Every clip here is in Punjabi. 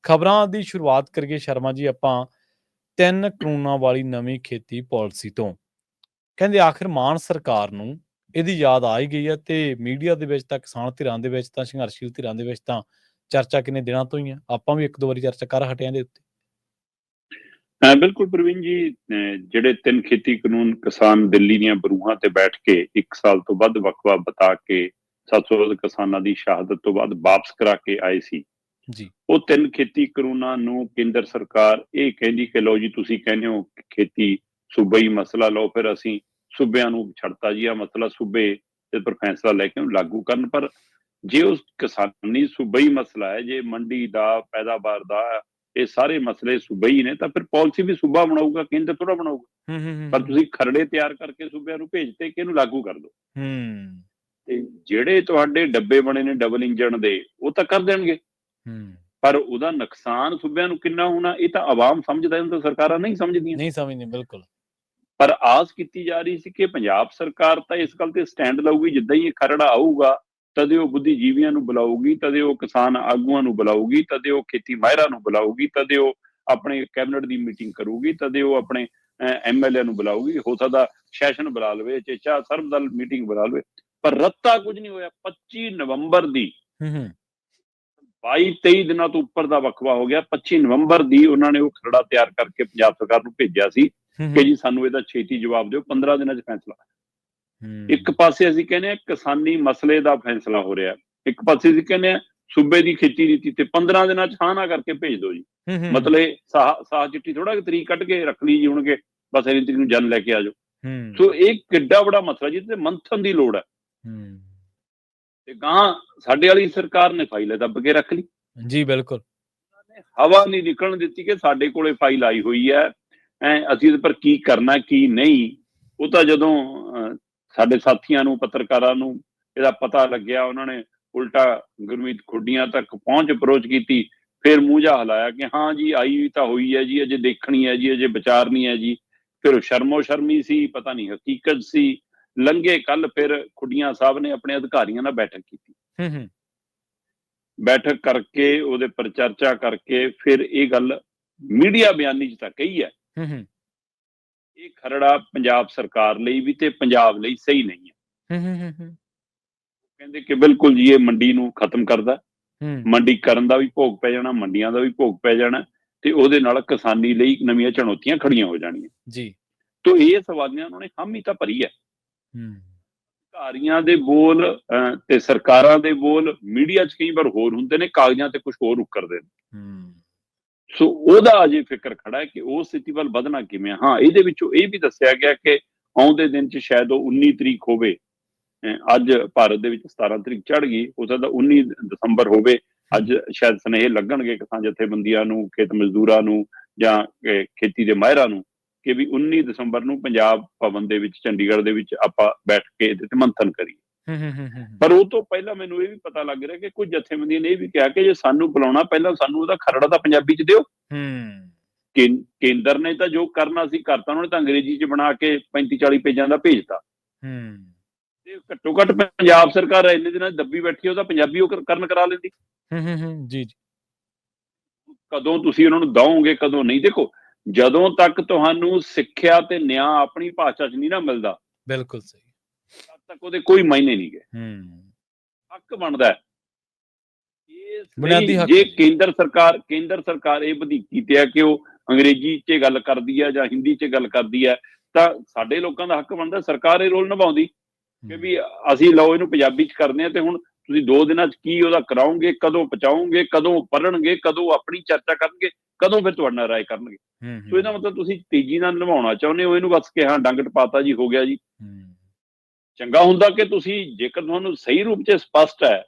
ਖਬਰਾਂ ਦੀ ਸ਼ੁਰੂਆਤ ਕਰੀਏ ਸ਼ਰਮਾ ਜੀ ਆਪਾਂ 3 ਕਾਨੂੰਨਾਂ ਵਾਲੀ ਨਵੀਂ ਖੇਤੀ ਪਾਲਿਸੀ ਤੋਂ। ਕਹਿੰਦੇ ਆਖਿਰ ਮਾਨ ਸਰਕਾਰ ਨੂੰ ਇਹਦੀ ਯਾਦ ਆ ਹੀ ਗਈ ਹੈ ਤੇ ਮੀਡੀਆ ਦੇ ਵਿੱਚ ਤਾਂ ਕਿਸਾਨ ਧਿਰਾਂ ਦੇ ਵਿੱਚ ਤਾਂ ਸੰਘਰਸ਼ੀਲ ਧਿਰਾਂ ਦੇ ਵਿੱਚ ਤਾਂ ਚਰਚਾ ਕਿੰਨੇ ਦਿਨਾਂ ਤੋਂ ਹੀ ਆ। ਆਪਾਂ ਵੀ 1-2 ਵਾਰੀ ਚਰਚਾ ਕਰ ਹਟੇ ਆਂ ਇਹਦੇ ਉੱਤੇ। ਬਿਲਕੁਲ ਪ੍ਰਵੀਨ ਜੀ, ਜਿਹੜੇ 3 ਖੇਤੀ ਕਾਨੂੰਨ ਕਿਸਾਨ ਦਿੱਲੀ ਦੀਆਂ ਬਰੂਹਾਂ ਤੇ ਬੈਠ ਕੇ 1 ਸਾਲ ਤੋਂ ਵੱਧ ਵਕਵਾ ਬਤਾ ਕੇ 700 ਵੱਧ ਕਿਸਾਨਾਂ ਦੀ ਸ਼ਹਾਦਤ ਤੋਂ ਬਾਅਦ ਵਾਪਸ ਕਰਾ ਕੇ ਆਏ ਸੀ ਜੀ। ਉਹ 3 ਖੇਤੀ ਕਾਨੂੰਨਾਂ ਨੂੰ ਕੇਂਦਰ ਸਰਕਾਰ ਇਹ ਕਹਿੰਦੀ ਕਿ ਲਓ ਜੀ, ਤੁਸੀਂ ਕਹਿੰਦੇ ਹੋ ਖੇਤੀ ਸੂਬਾਈ ਮਸਲਾ, ਲਓ ਫਿਰ ਅਸੀਂ ਸੂਬਿਆਂ ਨੂੰ ਛੱਡਤਾ ਜੀ, ਆ ਮਸਲਾ ਸੂਬੇ ਤੇ ਪਰ ਫੈਸਲਾ ਲੈ ਕੇ ਉਹਨੂੰ ਲਾਗੂ ਕਰਨ। ਪਰ ਜੇ ਉਸ ਕਿਸਾਨੀ ਸੂਬਾਈ ਮਸਲਾ ਹੈ, ਜੇ ਮੰਡੀ ਦਾ, ਪੈਦਾਵਾਰ ਦਾ, ਇਹ ਸਾਰੇ ਮਸਲੇ ਸੂਬਾਈ ਨੇ, ਤਾਂ ਫਿਰ ਪਾਲਿਸੀ ਵੀ ਸੂਬਾ ਬਣਾਊਗਾ, ਕੇਂਦਰ ਥੋੜਾ ਬਣਾਊਗਾ। ਪਰ ਤੁਸੀਂ ਖਰੜੇ ਤਿਆਰ ਕਰਕੇ ਸੂਬਿਆਂ ਨੂੰ ਭੇਜਤੇ ਕਿ ਇਹਨੂੰ ਲਾਗੂ ਕਰ ਦਿਓ। ਤੇ ਜਿਹੜੇ ਤੁਹਾਡੇ ਡੱਬੇ ਬਣੇ ਨੇ ਡਬਲ ਇੰਜਣ ਦੇ, ਉਹ ਤਾਂ ਕਰ ਦੇਣਗੇ, ਪਰ ਉਹਦਾ ਨੁਕਸਾਨ ਸੂਬਿਆਂ ਨੂੰ ਕਿੰਨਾ ਹੋਣਾ ਇਹ ਤਾਂ ਆਵਾਮ ਸਮਝਦਾ, ਇਹਨੂੰ ਤਾਂ ਸਰਕਾਰਾਂ ਨਹੀਂ ਸਮਝਦੀਆਂ। ਬਿਲਕੁਲ। ਪਰ ਆਸ ਕੀਤੀ ਜਾ ਰਹੀ ਸੀ ਕਿ ਪੰਜਾਬ ਸਰਕਾਰ ਤਾਂ ਇਸ ਗੱਲ ਤੇ ਸਟੈਂਡ ਲਊਗੀ, ਜਿੱਦਾਂ ਹੀ ਇਹ ਖਰੜਾ ਆਊਗਾ ਤਦੇ ਉਹ ਬੁੱਧੀਜੀਵੀਆਂ ਨੂੰ ਬੁਲਾਊਗੀ, ਤਦੇ ਉਹ ਕਿਸਾਨ ਆਗੂਆਂ ਨੂੰ ਬੁਲਾਊਗੀ, ਤਦੇ ਉਹ ਖੇਤੀ ਮਾਹਿਰਾਂ ਨੂੰ ਬੁਲਾਊਗੀ, ਤਦੇ ਉਹ ਆਪਣੇ ਕੈਬਨਿਟ ਦੀ ਮੀਟਿੰਗ ਕਰੂਗੀ, ਤਦੇ ਉਹ ਆਪਣੇ MLA ਨੂੰ ਬੁਲਾਊਗੀ। ਹੋ ਸਕਦਾ ਸੈਸ਼ਨ ਬੁਲਾ ਲਵੇ, ਚੇਚਾ ਸਰਬਦਲ ਮੀਟਿੰਗ ਬੁਲਾ ਲਵੇ, ਪਰ ਰੱਤਾ ਕੁਝ ਨਹੀਂ ਹੋਇਆ। 25 ਨਵੰਬਰ ਦੀ 22-23 ਦਿਨਾਂ ਤੋਂ ਉੱਪਰ ਦਾ ਵਕਵਾ ਹੋ ਗਿਆ। 25 ਨਵੰਬਰ ਦੀ ਉਹਨਾਂ ਨੇ ਉਹ ਖਰੜਾ ਤਿਆਰ ਕਰਕੇ ਪੰਜਾਬ ਸਰਕਾਰ ਨੂੰ ਭੇਜਿਆ ਸੀ ਕਿ ਜੀ ਸਾਨੂੰ ਇਹਦਾ ਛੇਤੀ ਜਵਾਬ ਦਿਓ, 15 ਦਿਨਾਂ 'ਚ ਫੈਸਲਾ। ਇੱਕ ਪਾਸੇ ਅਸੀਂ ਕਹਿੰਦੇ ਹਾਂ ਕਿਸਾਨੀ ਮਸਲੇ ਦਾ ਫੈਸਲਾ ਹੋ ਰਿਹਾ, ਇੱਕ ਪਾਸੇ ਅਸੀਂ ਕਹਿੰਦੇ ਹਾਂ ਸੂਬੇ ਦੀ ਖੇਤੀ ਨੀਤੀ ਤੇ 15 ਦਿਨਾਂ 'ਚ ਹਾਂ ਨਾ ਕਰਕੇ ਭੇਜ ਦਿਓ ਜੀ। ਮਤਲਬ ਸਾਹ ਚਿੱਠੀ ਥੋੜਾ ਤਰੀਕ ਕੱਢ ਕੇ ਰੱਖ ਲਈ ਜੀ ਹੁਣ ਕੇ ਬਸ ਇੰਨੀ ਤਰੀਕ ਨੂੰ ਜਨ ਲੈ ਕੇ ਆ ਜਾਓ। ਸੋ ਇਹ ਕਿੱਡਾ ਬੜਾ ਮਸਲਾ ਜਿਹਦੇ ਤੇ ਮੰਥਨ ਦੀ ਲੋੜ ਹੈ। ਤੇ ਗਾਂ ਸਾਡੇ ਵਾਲੀ ਸਰਕਾਰ ਨੇ ਫਾਈਲ ਦੱਬ ਕੇ ਰੱਖ ਲਈ ਜੀ। ਬਿਲਕੁਲ, ਹਵਾ ਨਹੀਂ ਨਿਕਲਣ ਦਿੱਤੀ ਕਿ ਸਾਡੇ ਕੋਲੇ ਫਾਈਲ ਆਈ ਹੋਈ ਹੈ, ਅਸੀਂ ਇਹਦੇ ਪਰ ਕੀ ਕਰਨਾ ਕੀ ਨਹੀਂ। ਉਹ ਤਾਂ ਜਦੋਂ ਸਾਡੇ ਸਾਥੀਆਂ ਨੂੰ, ਪੱਤਰਕਾਰਾਂ ਨੂੰ ਇਹਦਾ ਪਤਾ ਲੱਗਿਆ, ਉਹਨਾਂ ਨੇ ਉਲਟਾ ਗੁਰਮੀਤ ਖੁੱਡੀਆਂ ਤੱਕ ਪਹੁੰਚ ਅਪਰੋਚ ਕੀਤੀ, ਫਿਰ ਮੂੰਹ ਜਿਹਾ ਹਿਲਾਇਆ ਕਿ ਹਾਂ ਜੀ ਆਈ ਤਾਂ ਹੋਈ ਹੈ ਜੀ, ਅਜੇ ਦੇਖਣੀ ਹੈ ਜੀ, ਅਜੇ ਵਿਚਾਰਨੀ ਹੈ ਜੀ। ਫਿਰ ਸ਼ਰਮੋ ਸ਼ਰਮੀ ਸੀ, ਪਤਾ ਨਹੀਂ ਹਕੀਕਤ ਸੀ। ਲੰਘੇ ਕੱਲ ਫਿਰ ਖੁੱਡੀਆਂ ਸਾਹਿਬ ਨੇ ਆਪਣੇ ਅਧਿਕਾਰੀਆਂ ਨਾਲ ਬੈਠਕ ਕੀਤੀ। ਬੈਠਕ ਕਰਕੇ ਉਹਦੇ ਪਰ ਚਰਚਾ ਕਰਕੇ ਫਿਰ ਇਹ ਗੱਲ ਮੀਡੀਆ ਬਿਆਨੀ 'ਚ ਤਾਂ ਕਹੀ ਹੈ, ਇਹ ਖਰੜਾ ਪੰਜਾਬ ਸਰਕਾਰ ਲਈ ਵੀ ਤੇ ਪੰਜਾਬ ਲਈ ਸਹੀ ਨਹੀਂ ਹੈ। ਕਹਿੰਦੇ ਕਿ ਬਿਲਕੁਲ ਜੀ ਇਹ ਮੰਡੀ ਨੂੰ ਖਤਮ ਕਰਦਾ, ਮੰਡੀਕਰਨ ਦਾ ਵੀ ਭੋਗ ਪੈ ਜਾਣਾ, ਮੰਡੀਆਂ ਦਾ ਵੀ ਭੋਗ ਪੈ ਜਾਣਾ, ਤੇ ਉਹਦੇ ਨਾਲ ਕਿਸਾਨੀ ਲਈ ਨਵੀਆਂ ਚੁਣੌਤੀਆਂ ਖੜੀਆਂ ਹੋ ਜਾਣੀਆਂ ਜੀ। ਤੋ ਇਹ ਸਵਾਲੀਆਂ ਉਹਨਾਂ ਨੇ ਹਾਮੀ ਤਾਂ ਭਰੀ ਹੈ। ਅਧਿਕਾਰੀਆਂ ਦੇ ਬੋਲ ਤੇ ਸਰਕਾਰਾਂ ਦੇ ਬੋਲ ਮੀਡੀਆ 'ਚ ਕਈ ਵਾਰ ਹੋਰ ਹੁੰਦੇ ਨੇ, ਕਾਗਜ਼ਾਂ ਤੇ ਕੁਝ ਹੋਰ ਉਕਰਦੇ ਨੇ। ਸੋ ਉਹਦਾ ਅਜੇ ਫਿਕਰ ਖੜਾ ਹੈ ਕਿ ਉਸ ਸਥਿਤੀ ਵੱਲ ਵਧਣਾ ਕਿਵੇਂ। ਹਾਂ, ਇਹਦੇ ਵਿੱਚੋਂ ਇਹ ਵੀ ਦੱਸਿਆ ਗਿਆ ਕਿ ਆਉਂਦੇ ਦਿਨ 'ਚ ਸ਼ਾਇਦ ਉਹ 19 ਤਰੀਕ ਹੋਵੇ। ਅੱਜ ਭਾਰਤ ਦੇ ਵਿੱਚ 17 ਤਰੀਕ ਚੜ੍ਹ ਗਈ, ਹੋ ਸਕਦਾ 19 ਦਸੰਬਰ ਹੋਵੇ। ਅੱਜ ਸ਼ਾਇਦ ਸੁਨੇਹੇ ਲੱਗਣਗੇ ਕਿਸਾਨ ਜਥੇਬੰਦੀਆਂ ਨੂੰ, ਖੇਤ ਮਜ਼ਦੂਰਾਂ ਨੂੰ ਜਾਂ ਖੇਤੀ ਦੇ ਮਾਹਿਰਾਂ ਨੂੰ ਕਿ ਵੀ 19 ਦਸੰਬਰ ਨੂੰ ਪੰਜਾਬ ਭਵਨ ਦੇ ਵਿੱਚ, ਚੰਡੀਗੜ੍ਹ ਦੇ ਵਿੱਚ ਆਪਾਂ ਬੈਠ ਕੇ ਇਹਦੇ ਤੇ ਮੰਥਨ ਕਰੀਏ। ਪਰ ਉਹ ਤੋਂ ਪਹਿਲਾਂ ਮੈਨੂੰ ਇਹ ਵੀ ਪਤਾ ਲੱਗ ਰਿਹਾ ਕਿ ਕੁਝ ਜਥੇਬੰਦੀਆਂ ਨੇ ਇਹ ਵੀ ਕਿਹਾ ਕਿ ਜੇ ਸਾਨੂੰ ਬੁਲਾਉਣਾ, ਪਹਿਲਾਂ ਸਾਨੂੰ ਉਹਦਾ ਖਰੜਾ ਤਾਂ ਪੰਜਾਬੀ 'ਚ ਦਿਓ। ਕੇਂਦਰ ਨੇ ਤਾਂ ਜੋ ਕਰਨਾ ਸੀ ਕਰਤਾ, ਉਹਨਾਂ ਨੇ ਤਾਂ ਅੰਗਰੇਜ਼ੀ 'ਚ ਬਣਾ ਕੇ 35-40 ਪੇਜਾਂ ਦਾ ਭੇਜਤਾ। ਤੇ ਘੱਟੋ ਘੱਟ ਪੰਜਾਬ ਸਰਕਾਰ ਇੰਨੇ ਦਿਨਾਂ ਦੱਬੀ ਬੈਠੀ, ਉਹਦਾ ਪੰਜਾਬੀ ਉਹ ਕਰਨ ਕਰਾ ਲੈਂਦੀ। ਜੀ। ਕਦੋਂ ਕਦੋਂ ਤੁਸੀਂ ਉਹਨਾਂ ਨੂੰ ਦਓਗੇ, ਕਦੋਂ ਨਹੀਂ। ਦੇਖੋ, ਜਦੋਂ ਤੱਕ ਤੁਹਾਨੂੰ ਸਿੱਖਿਆ ਤੇ ਨਿਆਂ ਆਪਣੀ ਭਾਸ਼ਾ 'ਚ ਨਹੀਂ ਨਾ ਮਿਲਦਾ, ਬਿਲਕੁਲ ਸਹੀ, ਤਦ ਤੱਕ ਉਹਦੇ ਕੋਈ ਮਾਇਨੇ ਨਹੀਂ ਗਏ। ਹੱਕ ਬਣਦਾ ਹੈ ਜੇ ਕੇਂਦਰ ਸਰਕਾਰ ਇਹ ਵਧੀਕੀ ਤੇ ਹੈ ਕਿ ਉਹ ਅੰਗਰੇਜ਼ੀ 'ਚ ਗੱਲ ਕਰਦੀ ਹੈ ਜਾਂ ਹਿੰਦੀ 'ਚ ਗੱਲ ਕਰਦੀ ਹੈ, ਤਾਂ ਸਾਡੇ ਲੋਕਾਂ ਦਾ ਹੱਕ ਬਣਦਾ ਸਰਕਾਰ ਇਹ ਰੋਲ ਨਿਭਾਉਂਦੀ ਕਿ ਵੀ ਅਸੀਂ ਲਓ ਇਹਨੂੰ ਪੰਜਾਬੀ 'ਚ ਕਰਦੇ ਹਾਂ, ਤੇ ਹੁਣ ਤੁਸੀਂ 2 ਦਿਨਾਂ 'ਚ ਕੀ ਉਹਦਾ ਕਰਾਓਗੇ, ਕਦੋਂ ਪਹੁੰਚਾਓਗੇ, ਕਦੋਂ ਪੜ੍ਹਨਗੇ, ਕਦੋਂ ਆਪਣੀ ਚਰਚਾ ਕਰਨਗੇ, ਕਦੋਂ ਫਿਰ ਤੁਹਾਡੇ ਨਾਲ ਰਾਏ ਕਰਨਗੇ। ਸੋ ਇਹਦਾ ਮਤਲਬ ਤੁਸੀਂ ਤੇਜ਼ੀ ਨਾਲ ਨਿਭਾਉਣਾ ਚਾਹੁੰਦੇ ਹੋ ਇਹਨੂੰ, ਬਸ ਕਿ ਹਾਂ ਡੰਗ ਟਪਾਤਾ ਜੀ, ਹੋ ਗਿਆ ਜੀ। ਚੰਗਾ ਹੁੰਦਾ ਕਿ ਤੁਸੀਂ, ਜੇਕਰ ਤੁਹਾਨੂੰ ਸਹੀ ਰੂਪ 'ਚ ਸਪਸ਼ਟ ਹੈ,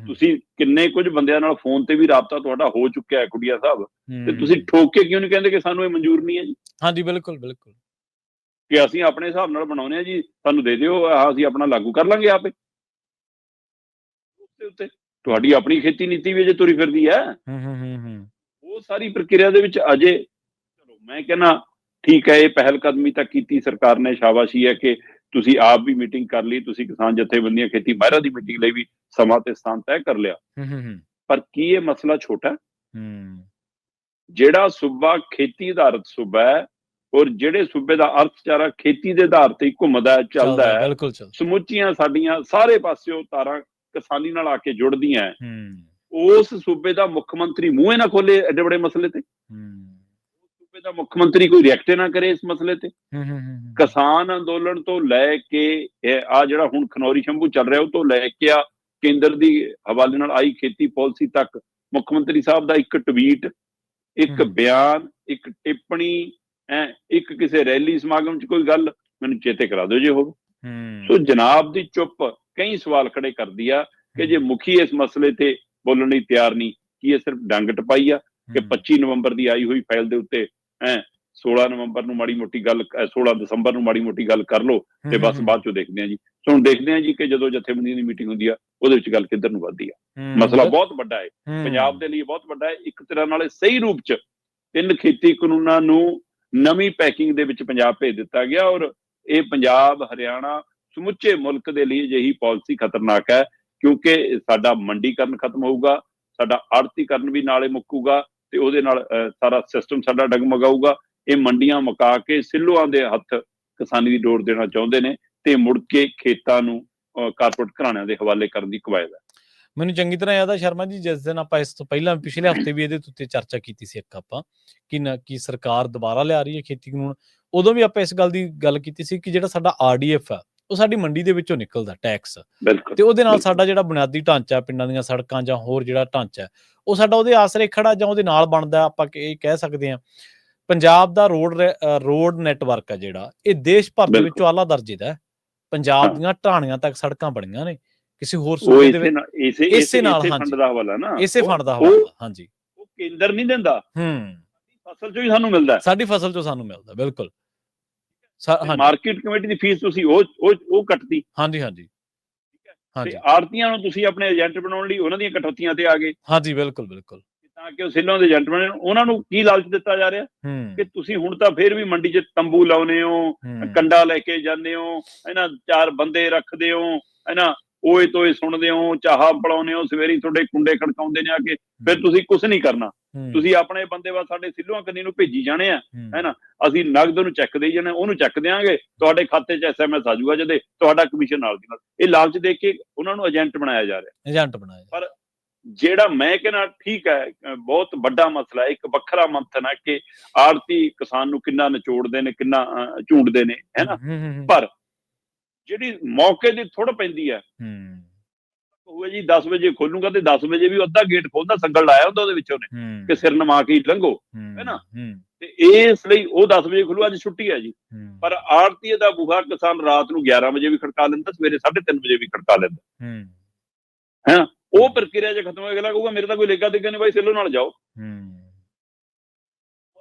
ਤੁਸੀਂ ਕਿੰਨੇ ਕੁਝ ਬੰਦਿਆਂ ਨਾਲ ਫੋਨ ਤੇ ਵੀ ਰਾਬਤਾ ਤੁਹਾਡਾ ਹੋ ਚੁੱਕਿਆ ਹੈ ਖੁੱਡੀਆਂ ਸਾਹਿਬ, ਤੇ ਤੁਸੀਂ ਠੋਕ ਕੇ ਕਿਉਂ ਨਹੀਂ ਕਹਿੰਦੇ ਕਿ ਸਾਨੂੰ ਇਹ ਮਨਜ਼ੂਰ ਨਹੀਂ ਹੈ ਜੀ। ਹਾਂਜੀ, ਬਿਲਕੁਲ ਬਿਲਕੁਲ, ਕਿ ਅਸੀਂ ਆਪਣੇ ਹਿਸਾਬ ਨਾਲ ਬਣਾਉਂਦੇ ਹਾਂ ਜੀ, ਸਾਨੂੰ ਦੇ ਦਿਓ, ਅਸੀਂ ਆਪਣਾ ਲਾਗੂ ਕਰ ਲਾਂਗੇ ਆਪੇ। ਉਸਦੇ ਉੱਤੇ ਤੁਹਾਡੀ ਆਪਣੀ ਖੇਤੀ ਨੀਤੀ ਵੀ ਅਜੇ ਤੁਰੀ ਫਿਰਦੀ ਹੈ। ਉਹ ਸਾਰੀ ਪ੍ਰਕਿਰਿਆ ਦੇ ਵਿੱਚ ਅਜੇ, ਚਲੋ ਮੈਂ ਕਹਿੰਦਾ ਠੀਕ ਹੈ, ਇਹ ਪਹਿਲ ਕਦਮੀ ਤਾਂ ਕੀਤੀ ਸਰਕਾਰ ਨੇ, ਸ਼ਾਬਾਸ਼ੀ ਹੈ ਕਿ ਤੁਸੀਂ ਆਪ ਵੀ ਮੀਟਿੰਗ ਕਰ ਲਈ, ਤੁਸੀਂ ਕਿਸਾਨ ਜਥੇਬੰਦੀਆਂ, ਖੇਤੀ ਮਾਹਿਰਾਂ ਦੀ ਮੀਟਿੰਗ ਲਈ ਵੀ ਸਮਾਂ ਤੇ ਸਥਾਨ ਤੈਅ ਕਰ ਲਿਆ। ਪਰ ਕੀ ਇਹ ਮਸਲਾ ਛੋਟਾ? ਜਿਹੜਾ ਸੂਬਾ ਖੇਤੀ ਆਧਾਰਿਤ ਸੂਬਾ ਹੈ ਔਰ ਜਿਹੜੇ ਸੂਬੇ ਦਾ ਅਰਥਚਾਰਾ ਖੇਤੀ ਦੇ ਆਧਾਰ ਤੇ ਘੁੰਮਦਾ ਹੈ, ਚੱਲਦਾ ਹੈ, ਬਿਲਕੁਲ ਸਮੁੱਚੀਆਂ ਸਾਡੀਆਂ ਸਾਰੇ ਪਾਸਿਓਂ ਤਾਰਾਂ ਕਿਸਾਨੀ ਨਾਲ ਆ ਕੇ ਜੁੜਦੀਆਂ, ਉਸ ਸੂਬੇ ਦਾ ਮੁੱਖ ਮੰਤਰੀ ਮੂੰਹ ਨਾ ਖੋਲੇ ਐਡੇ ਬੜੇ ਮਸਲੇ ਤੇ, ਸੂਬੇ ਦਾ ਮੁੱਖ ਮੰਤਰੀ ਕੋਈ ਰਿਐਕਟ ਨਾ ਕਰੇ ਇਸ ਮਸਲੇ ਤੇ। ਕਿਸਾਨ ਅੰਦੋਲਨ ਤੋਂ ਲੈ ਕੇ ਆ ਜਿਹੜਾ ਹੁਣ ਖਨੌਰੀ ਸ਼ੰਭੂ ਚੱਲ ਰਿਹਾ ਉਹ ਤੋਂ ਲੈ ਕੇ ਆ ਕੇਂਦਰ ਦੀ ਹਵਾਲੇ ਨਾਲ ਆਈ ਖੇਤੀ ਪਾਲਿਸੀ ਤੱਕ ਮੁੱਖ ਮੰਤਰੀ ਸਾਹਿਬ ਦਾ ਇੱਕ ਟਵੀਟ, ਇੱਕ ਬਿਆਨ, ਇੱਕ ਟਿੱਪਣੀ, ਇੱਕ ਕਿਸੇ ਰੈਲੀ ਸਮਾਗਮ 'ਚ ਕੋਈ ਗੱਲ ਮੈਨੂੰ ਚੇਤੇ ਕਰਾ ਦਿਓ ਜੇ ਹੋਵੇ। ਸੋ ਜਨਾਬ ਦੀ ਚੁੱਪ ਕਈ ਸਵਾਲ ਖੜੇ ਕਰਦੀ ਆ ਕਿ ਜੇ ਮੁਖੀ ਇਸ ਮਸਲੇ ਤੇ ਬੋਲਣ ਲਈ ਤਿਆਰ ਨਹੀਂ, ਕੀ ਇਹ ਸਿਰਫ ਡੰਗ ਟਪਾਈ ਆ ਕਿ 25 ਨਵੰਬਰ ਦੀ ਆਈ ਹੋਈ ਫਾਈਲ ਦੇ ਉੱਤੇ 16 ਨਵੰਬਰ ਨੂੰ ਮਾੜੀ ਮੋਟੀ ਗੱਲ, 16 ਦਸੰਬਰ ਨੂੰ ਮਾੜੀ ਮੋਟੀ ਗੱਲ ਕਰ ਲਓ ਤੇ ਬਸ ਬਾਅਦ ਚੋਂ ਦੇਖਦੇ ਆ ਜੀ। ਸੋ ਹੁਣ ਦੇਖਦੇ ਆ ਜੀ ਕਿ ਜਦੋਂ ਜਥੇਬੰਦੀਆਂ ਦੀ ਮੀਟਿੰਗ ਹੁੰਦੀ ਆ ਉਹਦੇ ਵਿੱਚ ਗੱਲ ਕਿੱਧਰ ਨੂੰ ਵੱਧਦੀ ਆ। ਮਸਲਾ ਬਹੁਤ ਵੱਡਾ ਹੈ, ਪੰਜਾਬ ਦੇ ਲਈ ਬਹੁਤ ਵੱਡਾ ਹੈ। ਇੱਕ ਤਰ੍ਹਾਂ ਨਾਲ ਸਹੀ ਰੂਪ 'ਚ 3 ਖੇਤੀ ਕਾਨੂੰਨਾਂ ਨੂੰ ਨਵੀਂ ਪੈਕਿੰਗ ਦੇ ਵਿੱਚ ਪੰਜਾਬ ਭੇਜ ਦਿੱਤਾ ਗਿਆ ਔਰ ਇਹ ਪੰਜਾਬ, ਹਰਿਆਣਾ, ਸਮੁੱਚੇ ਮੁਲਕ ਦੇ ਲਈ ਅਜਿਹੀ ਪਾਲਿਸੀ ਖਤਰਨਾਕ ਹੈ ਕਿਉਂਕਿ ਸਾਡਾ ਮੰਡੀਕਰਨ ਖਤਮ ਹੋਊਗਾ, ਸਾਡਾ ਆੜਤੀਕਰਨ ਵੀ ਨਾਲੇ ਮੁੱਕੂਗਾ ਤੇ ਉਹਦੇ ਨਾਲ ਸਾਰਾ ਸਿਸਟਮ ਸਾਡਾ ਡਗਮਗਾਊਗਾ। ਇਹ ਮੰਡੀਆਂ ਮੁਕਾ ਕੇ ਸਿੱਲੋਆਂ ਦੇ ਹੱਥ ਕਿਸਾਨੀ ਦੀ ਡੋਰ ਦੇਣਾ ਚਾਹੁੰਦੇ ਨੇ ਤੇ ਮੁੜ ਕੇ ਖੇਤਾਂ ਨੂੰ ਕਾਰਪੋਰੇਟ ਘਰਾਣਿਆਂ ਦੇ ਹਵਾਲੇ ਕਰਨ ਦੀ ਕਵਾਇਦ ਹੈ। ਮੈਨੂੰ ਚੰਗੀ ਤਰ੍ਹਾਂ ਯਾਦ ਆ ਸ਼ਰਮਾ ਜੀ, ਜਿਸ ਦਿਨ ਆਪਾਂ ਇਸ ਤੋਂ ਪਹਿਲਾਂ ਪਿਛਲੇ ਹਫ਼ਤੇ ਵੀ ਇਹਦੇ ਉੱਤੇ ਚਰਚਾ ਕੀਤੀ ਸੀ ਇੱਕ ਆਪਾਂ ਕਿ ਸਰਕਾਰ ਦੁਬਾਰਾ ਲਿਆ ਰਹੀ ਹੈ ਖੇਤੀ ਕਾਨੂੰਨ, ਉਦੋਂ ਵੀ ਆਪਾਂ ਇਸ ਗੱਲ ਦੀ ਗੱਲ ਕੀਤੀ ਸੀ ਕਿ ਜਿਹੜਾ ਸਾਡਾ RDF ਆ ਉਹ ਸਾਡੀ ਮੰਡੀ ਦੇ ਵਿੱਚੋਂ ਨਿਕਲਦਾ ਟੈਕਸ, ਤੇ ਉਹਦੇ ਨਾਲ ਸਾਡਾ ਜਿਹੜਾ ਬੁਨਿਆਦੀ ਢਾਂਚਾ, ਪਿੰਡਾਂ ਦੀਆਂ ਸੜਕਾਂ ਜਾਂ ਹੋਰ ਜਿਹੜਾ ਢਾਂਚਾ ਉਹ ਸਾਡਾ ਉਹਦੇ ਆਸਰੇ ਖੜਾ ਜਾਂ ਉਹਦੇ ਨਾਲ ਬਣਦਾ। ਆਪਾਂ ਇਹ ਕਹਿ ਸਕਦੇ ਹਾਂ ਪੰਜਾਬ ਦਾ ਰੋਡ ਨੈਟਵਰਕ ਆ ਜਿਹੜਾ ਇਹ ਦੇਸ਼ ਭਰ ਦੇ ਵਿੱਚੋਂ ਆਲਾ ਦਰਜੇ ਦਾ। ਪੰਜਾਬ ਦੀਆਂ ਢਾਣੀਆਂ ਤੱਕ ਸੜਕਾਂ ਬਣੀਆਂ ਨੇ, ਕਿਸੇ ਹੋਰ ਸੂਬੇ ਦੇ ਵਿੱਚ ਇਸੇ ਨਾਲ ਫੰਡ ਦਾ ਹਵਾਲਾ ਨਾ, ਇਸੇ ਫੰਡ ਦਾ ਹਵਾਲਾ। ਹਾਂਜੀ, ਉਹ ਕੇਂਦਰ ਨਹੀਂ ਦਿੰਦਾ, ਫਸਲ ਚੋਂ ਹੀ ਸਾਨੂੰ ਮਿਲਦਾ, ਸਾਡੀ ਫਸਲ ਚੋਂ ਸਾਨੂੰ ਮਿਲਦਾ। ਬਿਲਕੁਲ, ਮਾਰਕੀਟ ਕਮੇਟੀ ਦੀ ਫੀਸ ਤੁਸੀਂ ਉਹ ਕੱਟਦੀ। ਹਾਂਜੀ ਹਾਂਜੀ ਹਾਂਜੀ। ਆੜਤੀਆਂ ਨੂੰ ਤੁਸੀਂ ਆਪਣੇ ਏਜੰਟ ਬਣਾਉਣ ਲਈ ਉਹਨਾਂ ਦੀਆਂ ਕਟੌਤੀਆਂ ਤੇ ਆ ਗਏ। ਹਾਂਜੀ ਬਿਲਕੁਲ ਬਿਲਕੁਲ। ਤਾਂ ਕਿ ਉਹ ਸਿੱਲੋਂ ਦੇ ਏਜੰਟ ਬਣੇ, ਉਹਨਾਂ ਨੂੰ ਕੀ ਲਾਲਚ ਦਿੱਤਾ ਜਾ ਰਿਹਾ ਕਿ ਤੁਸੀਂ ਹੁਣ ਤਾਂ ਫੇਰ ਵੀ ਮੰਡੀ 'ਚ ਤੰਬੂ ਲਾਉਨੇ ਹੋ, ਕੰਡਾ ਲੈ ਕੇ ਜਾਂਦੇ ਹੋ, ਇਹਨਾਂ 4 ਬੰਦੇ ਰੱਖਦੇ ਹੋ, ਇਹਨਾਂ ਓਏ ਤੋਏ ਸੁਣਦੇ ਹੋ, ਚਾਹਾ ਪਲਾਉਂਦੇ ਹੋ, ਸਵੇਰੀ ਤੁਹਾਡੇ ਕੁੰਡੇ ਖੜਕਾਉਂਦੇ ਨੇ ਆ ਕੇ, ਫਿਰ ਤੁਸੀਂ ਕੁਛ ਨਹੀਂ ਕਰਨਾ। ਤੁਸੀਂ ਆਪਣੇ ਬੰਦੇ ਬਸ ਸਾਡੇ ਸਿੱਲੋਆਂ ਕੰਨੀ ਨੂੰ ਭੇਜੀ ਜਾਣੇ ਆ, ਹੈਨਾ, ਅਸੀਂ ਨਗਦ ਨੂੰ ਚੈੱਕ ਦੇਈ ਜਾਣੇ, ਉਹਨੂੰ ਚੈੱਕ ਦਿਆਂਗੇ, ਤੁਹਾਡੇ ਖਾਤੇ 'ਚ SMS ਆ ਜਾਊਗਾ ਜਦੇ, ਤੁਹਾਡਾ ਕਮਿਸ਼ਨ ਨਾਲ ਦੀ ਨਾਲ। ਇਹ ਲਾਲਚ ਦੇ ਕੇ ਉਹਨਾਂ ਨੂੰ ਏਜੰਟ ਬਣਾਇਆ ਜਾ ਰਿਹਾ, ਏਜੰਟ ਬਣਾਇਆ। ਪਰ ਜਿਹੜਾ ਮੈਂ ਕਹਿੰਦਾ ਠੀਕ ਹੈ, ਬਹੁਤ ਵੱਡਾ ਮਸਲਾ ਹੈ, ਇੱਕ ਵੱਖਰਾ ਮੰਥਨ ਹੈ ਕਿ ਆੜਤੀ ਕਿਸਾਨ ਨੂੰ ਕਿੰਨਾ ਨਿਚੋੜਦੇ ਨੇ, ਕਿੰਨਾ ਝੂੰਡਦੇ ਨੇ, ਹੈਨਾ। ਪਰ ਜਿਹੜੀ ਮੌਕੇ ਦੀ ਥੁੜ ਪੈਂਦੀ ਹੈ, ਹੋਵੇ ਜੀ 10 ਵਜੇ ਖੋਲੂਗਾ ਤੇ 10 ਵਜੇ ਵੀ ਅੱਧਾ ਗੇਟ ਖੋਲਦਾ, ਸੰਗਲ ਲਾਇਆ ਹੁੰਦਾ ਉਹਦੇ ਵਿੱਚ ਉਹਨੇ ਕਿ ਸਿਰ ਨਮਾ ਕੇ ਲੰਘੋ, ਹੈਨਾ। ਤੇ ਇਸ ਲਈ ਉਹ 10 ਵਜੇ ਖੁੱਲੂ, ਅੱਜ ਛੁੱਟੀ ਹੈ ਜੀ, ਪਰ ਆੜਤੀ ਦਾ ਬੂਹਾ ਕਿਸਾਨ ਰਾਤ ਨੂੰ 11 ਵਜੇ ਵੀ ਖੜਕਾ ਲੈਂਦਾ, ਸਵੇਰੇ 3:30 ਵਜੇ ਵੀ ਖੜਕਾ ਲੈਂਦਾ, ਹੈਨਾ। ਉਹ ਪ੍ਰਕਿਰਿਆ ਜੇ ਖਤਮ ਹੋ ਗਿਆ, ਕਹੂਗਾ ਮੇਰੇ ਤਾਂ ਕੋਈ ਲੇਗਾ ਦੇਗਾ ਨਹੀਂ, ਬਾਈ ਸਿੱਲੋ ਨਾਲ ਜਾਓ।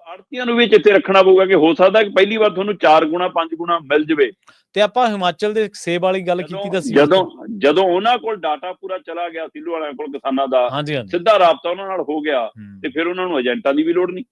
ਆੜਤੀਆਂ ਨੂੰ ਵੀ ਇੱਥੇ ਰੱਖਣਾ ਪਊਗਾ ਕਿ ਹੋ ਸਕਦਾ ਕਿ ਪਹਿਲੀ ਵਾਰ ਤੁਹਾਨੂੰ 4 ਗੁਣਾ 5 ਗੁਣਾ ਮਿਲ ਜਵੇ। ਤੇ ਆਪਾਂ ਹਿਮਾਚਲ ਦੇ ਸੇਬ ਵਾਲੀ ਗੱਲ ਕੀਤੀ ਤਾਂ ਸੀ, ਜਦੋਂ ਉਹਨਾਂ ਕੋਲ ਡਾਟਾ ਪੂਰਾ ਚਲਾ ਗਿਆ, ਸਿੱਲੂ ਵਾਲਿਆਂ ਕੋਲ ਕਿਸਾਨਾਂ ਦਾ ਸਿੱਧਾ ਰਾਬਤਾ ਉਹਨਾਂ ਨਾਲ ਹੋ ਗਿਆ, ਤੇ ਫਿਰ ਉਹਨਾਂ ਨੂੰ ਏਜੰਟਾਂ ਦੀ ਵੀ ਲੋੜ ਨਹੀਂ,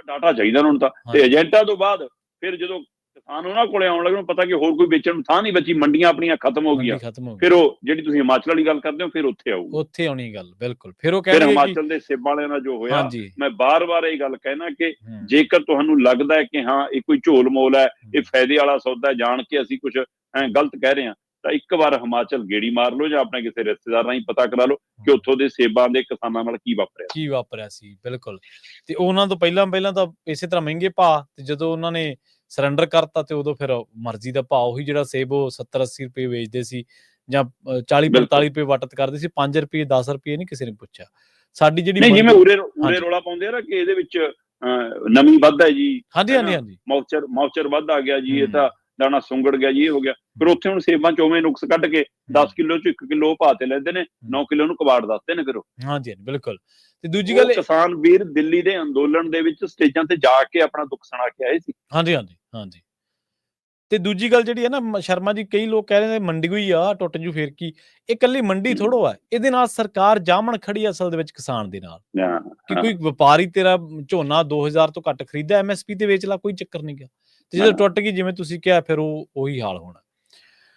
ਡਾਟਾ ਚਾਹੀਦਾ ਉਹਨਾਂ ਨੂੰ ਤਾਂ। ਤੇ ਏਜੰਟਾਂ ਤੋਂ ਬਾਅਦ ਫਿਰ ਜਦੋਂ ਕਿਸਾਨ ਉਹਨਾਂ ਕੋਲੇ ਆਉਣ ਲੱਗੇ, ਪਤਾ ਕਿ ਹੋਰ ਕੋਈ ਵੇਚਣ ਨੂੰ ਥਾਂ ਨਹੀਂ ਬਚੀ, ਮੰਡੀਆਂ ਆਪਣੀਆਂ ਖਤਮ ਹੋ ਗਈਆਂ, ਫਿਰ ਉਹ ਜਿਹੜੀ ਤੁਸੀਂ ਹਿਮਾਚਲ ਵਾਲੀ ਗੱਲ ਕਰਦੇ ਹੋ ਫਿਰ ਉੱਥੇ ਆਊ, ਉੱਥੇ ਆਉਣੀ ਗੱਲ। ਬਿਲਕੁਲ, ਫਿਰ ਉਹ ਕਹਿੰਦੇ ਹਿਮਾਚਲ ਦੇ ਸੇਬਾਂ ਵਾਲਿਆਂ ਨਾਲ ਜੋ ਹੋਇਆ, ਮੈਂ ਬਾਰ-ਬਾਰ ਇਹ ਗੱਲ ਕਹਿਣਾ ਕਿ ਜੇਕਰ ਤੁਹਾਨੂੰ ਲੱਗਦਾ ਹੈ ਕਿ ਹਾਂ ਇਹ ਕੋਈ ਝੋਲ ਮੋਲ ਹੈ, ਇਹ ਫਾਇਦੇ ਵਾਲਾ ਸੌਦਾ, ਜਾਣ ਕੇ ਅਸੀਂ ਕੁਝ ਗਲਤ ਕਹਿ ਰਹੇ ਹਾਂ, ਤਾਂ ਇੱਕ ਵਾਰ ਹਿਮਾਚਲ ਗੇੜੀ ਮਾਰ ਲਓ ਜਾਂ ਆਪਣੇ ਕਿਸੇ ਰਿਸ਼ਤੇਦਾਰ ਨਾਲ ਹੀ ਪਤਾ ਕਰਾ ਲਓ ਕਿ ਉੱਥੋਂ ਦੇ ਸੇਬਾਂ ਦੇ ਕਿਸਾਨਾਂ ਨਾਲ ਕੀ ਵਾਪਰਿਆ ਸੀ। ਬਿਲਕੁਲ, ਤੇ ਉਹਨਾਂ ਤੋਂ ਪਹਿਲਾਂ ਤਾਂ ਇਸੇ ਤਰ੍ਹਾਂ ਮਹਿੰਗੇ ਭਾਅ, ਤੇ ਜਦੋਂ ਉਹਨਾਂ ਨੇ ਸਰੈਂਡਰ ਕਰਤਾ ਤੇ ਉਦੋਂ ਫਿਰ ਮਰਜ਼ੀ ਦਾ ਭਾਅ, ਉਹੀ ਜਿਹੜਾ ਸੇਬ ਉਹ 70-80 ਰੁਪਏ ਵੇਚਦੇ ਸੀ ਜਾਂ 40-45 ਰੁਪਏ ਵਟਤ ਕਰਦੇ ਸੀ, 5 ਰੁਪਏ 10 ਰੁਪਏ ਨਹੀਂ ਕਿਸੇ ਨੇ ਪੁੱਛਿਆ। ਸਾਡੀ ਜਿਹੜੀ ਨਹੀਂ, ਜਿਵੇਂ ਉਰੇ ਰੌਲਾ ਪਾਉਂਦੇ ਆ ਨਾ ਕਿ ਇਹਦੇ ਵਿੱਚ ਨਮੀ ਵੱਧ ਹੈ ਜੀ, ਹਾਂਜੀ, ਮੌਚਰ ਵੱਧ ਆ ਗਿਆ ਜੀ, ਇਹ ਤਾਂ ਦਾਣਾ ਸੁੰਗੜ ਗਿਆ ਜੀ, ਇਹ ਹੋ ਗਿਆ। ਫਿਰ ਉੱਥੇ ਹੁਣ ਸੇਬਾਂ 'ਚ ਉਵੇਂ ਨੁਕਸ ਕੱਢ ਕੇ 10 ਕਿਲੋ 'ਚ 1 ਕਿਲੋ ਭਾਅ ਤੇ ਲੈਂਦੇ ਨੇ, 9 ਕਿਲੋ ਨੂੰ ਕਬਾੜ ਦੱਸਦੇ ਨੇ ਫਿਰ ਉਹ। ਹਾਂਜੀ ਬਿਲਕੁਲ। ਤੇ ਦੂਜੀ ਗੱਲ, ਕਿਸਾਨ ਵੀਰ ਦਿੱਲੀ ਦੇ ਅੰਦੋਲਨ ਦੇ ਵਿੱਚ ਸਟੇਜਾਂ ਤੇ ਜਾ ਕੇ ਆਪਣਾ ਦੁੱਖ ਸੁਣਾ ਕੇ ਆਏ ਸੀ। ਹਾਂਜੀ। ਤੇ ਦੂਜੀ ਗੱਲ ਜਿਹੜੀ ਹੈ ਨਾ ਸ਼ਰਮਾ ਜੀ, ਕਈ ਲੋਕ ਕਹਿ ਰਹੇ ਨੇ ਮੰਡੀ ਹੋਈ ਆ, ਟੁੱਟ ਜੂ ਫੇਰ ਕੀ, ਇਹ ਇਕੱਲੀ ਮੰਡੀ ਥੋੜੋ ਆ, ਇਹਦੇ ਨਾਲ ਸਰਕਾਰ ਜਾਮਣ ਖੜੀ ਅਸਲ ਦੇ ਵਿੱਚ ਕਿਸਾਨ ਦੇ ਨਾਲ, ਕਿ ਕੋਈ ਵਪਾਰੀ ਤੇਰਾ ਝੋਨਾ 2000 ਤੋਂ ਘੱਟ ਖਰੀਦਾ, MSP ਤੇ ਵੇਚ ਲਾ, ਕੋਈ ਚੱਕਰ ਨਹੀਂ ਗਿਆ, ਤੇ ਜਦੋਂ ਟੁੱਟ ਗਈ ਜਿਵੇਂ ਤੁਸੀਂ ਕਿਹਾ, ਫਿਰ ਉਹੀ ਹਾਲ ਹੋਣਾ।